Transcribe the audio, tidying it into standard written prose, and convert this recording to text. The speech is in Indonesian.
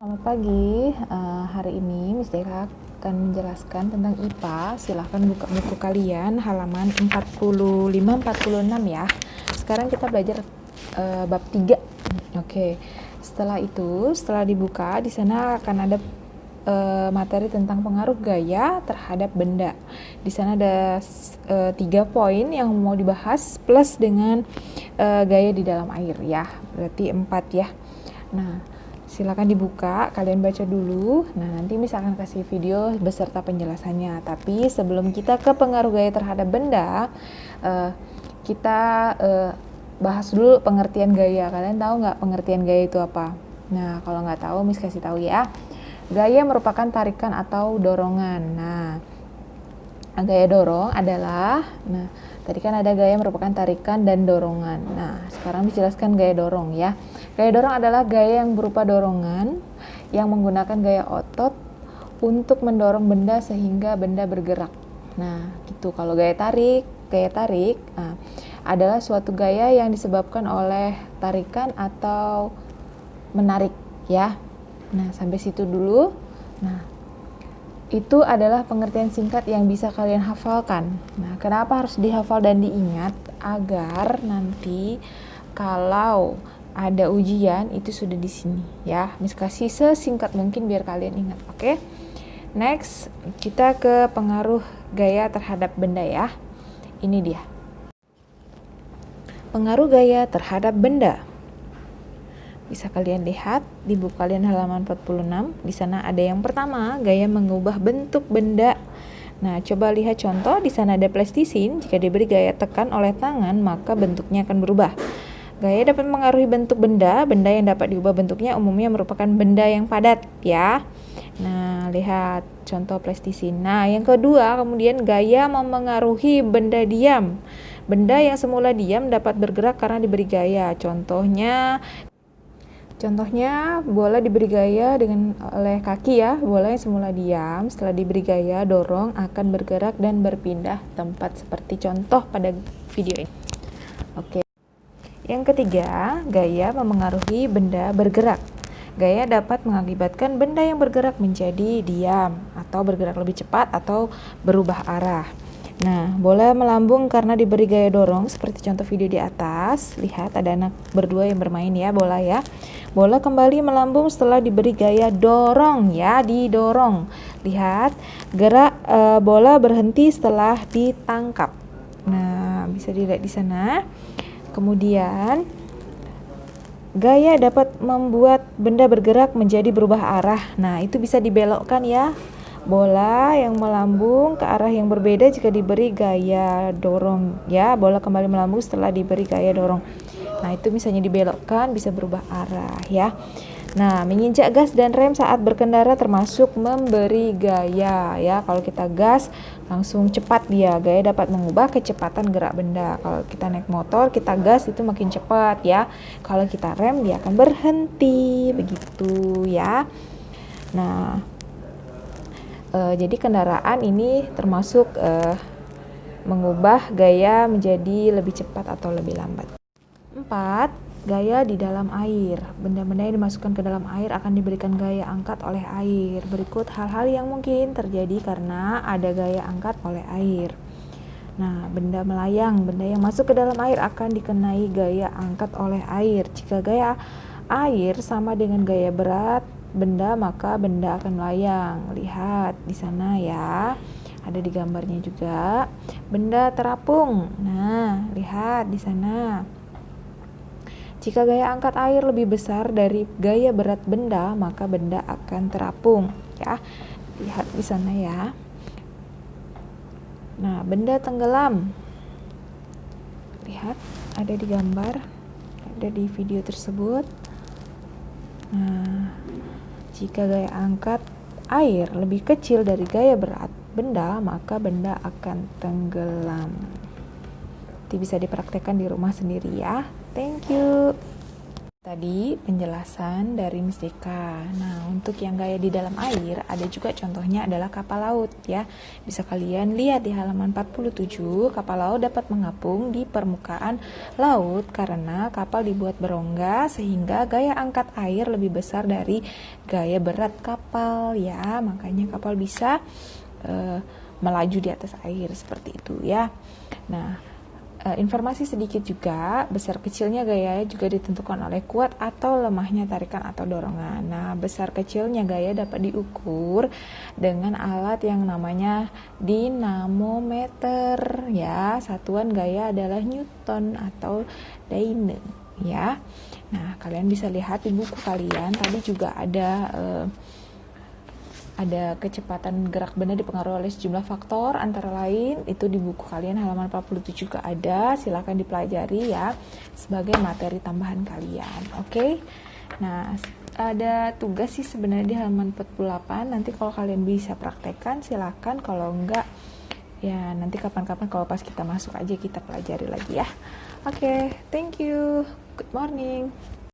Selamat pagi, hari ini Miss Deka akan menjelaskan tentang IPA. Silahkan buka buku kalian halaman 45-46 ya. Sekarang kita belajar bab 3. Oke. Setelah itu, setelah dibuka, di sana akan ada materi tentang pengaruh gaya terhadap benda. Di sana ada 3 poin yang mau dibahas plus dengan gaya di dalam air ya. Berarti 4 ya. Nah, silakan dibuka, kalian baca dulu. Nah, nanti misalkan kasih video beserta penjelasannya. Tapi sebelum kita ke pengaruh gaya terhadap benda, kita bahas dulu pengertian gaya. Kalian tahu nggak pengertian gaya itu apa? Nah, kalau nggak tahu, Miss kasih tahu ya. Gaya merupakan tarikan atau dorongan. Nah, gaya dorong adalah, tadi kan ada gaya merupakan tarikan dan dorongan. Nah, sekarang dijelaskan gaya dorong ya. Gaya dorong adalah gaya yang berupa dorongan yang menggunakan gaya otot untuk mendorong benda sehingga benda bergerak. Nah, gitu. Kalau gaya tarik adalah suatu gaya yang disebabkan oleh tarikan atau menarik ya. Nah, sampai situ dulu. Nah, itu adalah pengertian singkat yang bisa kalian hafalkan. Nah, kenapa harus dihafal dan diingat? Agar nanti kalau ada ujian itu sudah di sini ya. Miss kasih sesingkat mungkin biar kalian ingat. Oke. Next, kita ke pengaruh gaya terhadap benda ya. Ini dia. Pengaruh gaya terhadap benda. Bisa kalian lihat di buku kalian halaman 46. Di sana ada yang pertama, gaya mengubah bentuk benda. Nah, coba lihat contoh. Di sana ada plasticisin. Jika diberi gaya tekan oleh tangan, maka bentuknya akan berubah. Gaya dapat mengaruhi bentuk benda. Benda yang dapat diubah bentuknya umumnya merupakan benda yang padat ya. Nah, lihat contoh plasticisin. Nah, yang kedua, kemudian gaya memengaruhi benda diam. Benda yang semula diam dapat bergerak karena diberi gaya. Contohnya, bola diberi gaya oleh kaki ya. Bola yang semula diam setelah diberi gaya dorong akan bergerak dan berpindah tempat seperti contoh pada video ini. Oke. Yang ketiga, gaya memengaruhi benda bergerak. Gaya dapat mengakibatkan benda yang bergerak menjadi diam atau bergerak lebih cepat atau berubah arah. Nah, bola melambung karena diberi gaya dorong seperti contoh video di atas. Lihat ada anak berdua yang bermain ya, bola ya. Bola kembali melambung setelah diberi gaya dorong ya, didorong. Lihat, gerak bola berhenti setelah ditangkap. Nah, bisa dilihat di sana. Kemudian gaya dapat membuat benda bergerak menjadi berubah arah. Nah, itu bisa dibelokkan ya. Bola yang melambung ke arah yang berbeda jika diberi gaya dorong ya. Bola kembali melambung setelah diberi gaya dorong. Nah, itu misalnya dibelokkan bisa berubah arah ya. Nah, menginjak gas dan rem saat berkendara termasuk memberi gaya ya. Kalau kita gas langsung cepat dia. Gaya dapat mengubah kecepatan gerak benda. Kalau kita naik motor, kita gas itu makin cepat ya. Kalau kita rem dia akan berhenti begitu ya. Nah, jadi kendaraan ini termasuk mengubah gaya menjadi lebih cepat atau lebih lambat. 4. Gaya di dalam air. Benda-benda yang dimasukkan ke dalam air akan diberikan gaya angkat oleh air. Berikut hal-hal yang mungkin terjadi karena ada gaya angkat oleh air. Nah, benda melayang. Benda yang masuk ke dalam air akan dikenai gaya angkat oleh air. Jika gaya air sama dengan gaya berat benda, maka benda akan melayang. Lihat di sana ya. Ada di gambarnya juga. Benda terapung. Nah, lihat di sana. Jika gaya angkat air lebih besar dari gaya berat benda, maka benda akan terapung ya. Lihat di sana ya. Nah, benda tenggelam. Lihat ada di gambar, ada di video tersebut. Nah, jika gaya angkat air lebih kecil dari gaya berat benda, maka benda akan tenggelam. Nanti bisa dipraktekkan di rumah sendiri ya. Thank you. tadi penjelasan dari Miss Deka. Nah, untuk yang gaya di dalam air, ada juga contohnya adalah kapal laut ya. Bisa kalian lihat di halaman 47, kapal laut dapat mengapung di permukaan laut karena kapal dibuat berongga sehingga gaya angkat air lebih besar dari gaya berat kapal ya. Makanya kapal bisa melaju di atas air seperti itu ya. Nah, informasi sedikit juga, besar kecilnya gaya juga ditentukan oleh kuat atau lemahnya tarikan atau dorongan. Nah, besar kecilnya gaya dapat diukur dengan alat yang namanya dinamometer ya. Satuan gaya adalah Newton atau Dyne ya. Nah, kalian bisa lihat di buku kalian tadi juga ada kecepatan gerak benda dipengaruhi oleh sejumlah faktor, antara lain itu di buku kalian halaman 47 juga ada, silahkan dipelajari ya sebagai materi tambahan kalian. Oke. Nah, ada tugas sih sebenarnya di halaman 48, nanti kalau kalian bisa praktekkan silahkan, kalau enggak ya nanti kapan-kapan kalau pas kita masuk aja kita pelajari lagi ya. Oke, thank you, good morning.